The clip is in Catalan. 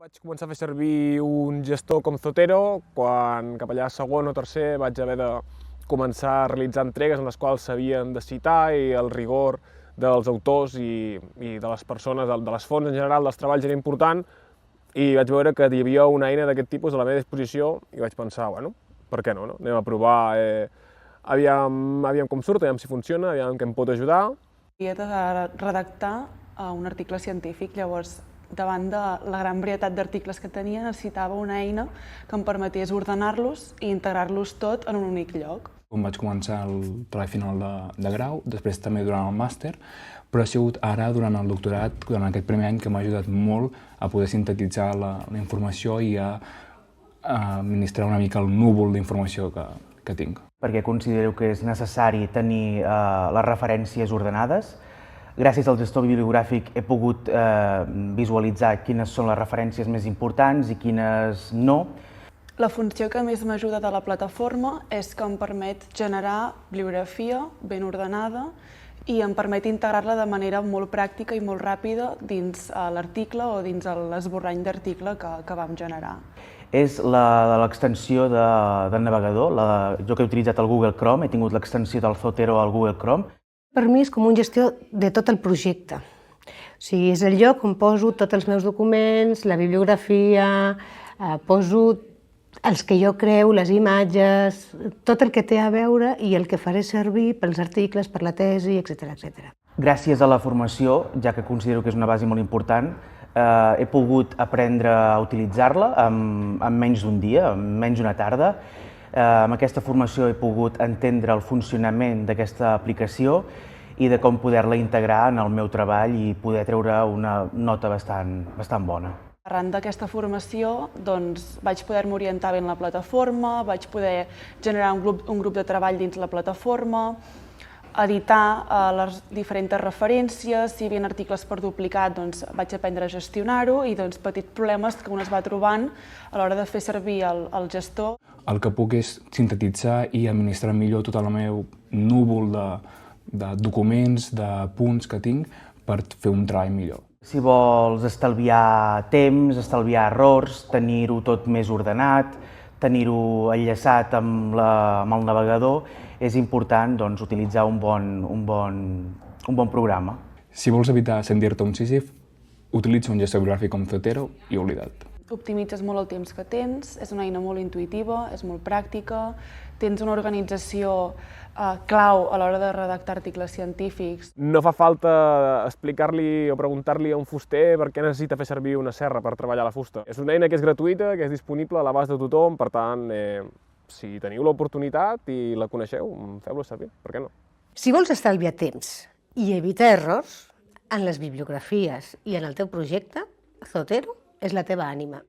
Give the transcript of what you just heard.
Vaig començar a fer servir un gestor com Zotero quan cap allà a segon o tercer vaig haver de començar a realitzar entregues en les quals s'havien de citar i el rigor dels autors i de les persones, de les fonts en general, dels treballs era important i vaig veure que hi havia una eina d'aquest tipus a la meva disposició i vaig pensar, bueno, per què no? Anem a provar, aviam com surt, aviam si funciona, aviam què em pot ajudar. Havia de redactar un article científic, llavors davant de la gran varietat d'articles que tenia necessitava una eina que em permetés ordenar-los i integrar-los tot en un únic lloc. Vaig començar el treball final de grau, després també durant el màster, però ha sigut ara durant el doctorat, durant aquest primer any, que m'ha ajudat molt a poder sintetitzar la informació i a administrar una mica el núvol d'informació que tinc. Perquè considero que és necessari tenir les referències ordenades. Gràcies al gestor bibliogràfic he pogut visualitzar quines són les referències més importants i quines no. La funció que més m'ajuda de la plataforma és que em permet generar bibliografia ben ordenada i em permet integrar-la de manera molt pràctica i molt ràpida dins l'article o dins l'esborrany d'article que vam generar. És l'extensió del navegador. Jo que he utilitzat el Google Chrome, he tingut l'extensió del Zotero al Google Chrome. Per mi és com un gestió de tot el projecte. O sigui, és el lloc on poso tots els meus documents, la bibliografia, poso els que jo creu, les imatges, tot el que té a veure i el que faré servir pels articles, per la tesi, etc. Gràcies a la formació, ja que considero que és una base molt important, he pogut aprendre a utilitzar-la en menys d'un dia, en menys d'una tarda. Amb aquesta formació he pogut entendre el funcionament d'aquesta aplicació i de com poder-la integrar en el meu treball i poder treure una nota bastant bona. Arran d'aquesta formació vaig poder-me orientar bé en la plataforma, vaig poder generar un grup de treball dins la plataforma, editar les diferents referències, si hi havia articles per duplicat vaig aprendre a gestionar-ho i petits problemes que un es va trobant a l'hora de fer servir el gestor. El que puc és sintetitzar i administrar millor tot el meu núvol de documents, de punts que tinc per fer un treball millor. Si vols estalviar temps, estalviar errors, tenir-ho tot més ordenat, tenir-ho enllaçat amb el navegador, és important utilitzar un bon programa. Si vols evitar sentir-te un Sísif, utilitza un gestor bibliogràfic com Zotero i oblida't. Optimitzes molt el temps que tens, és una eina molt intuïtiva, és molt pràctica, tens una organització clau a l'hora de redactar articles científics. No fa falta explicar-li o preguntar-li a un fuster per què necessita fer servir una serra per treballar la fusta. És una eina que és gratuïta, que és disponible a l'abast de tothom, per tant, si teniu l'oportunitat i la coneixeu, feu-la servir, per què no? Si vols estalviar temps i evitar errors en les bibliografies i en el teu projecte, Zotero és la teva ànima.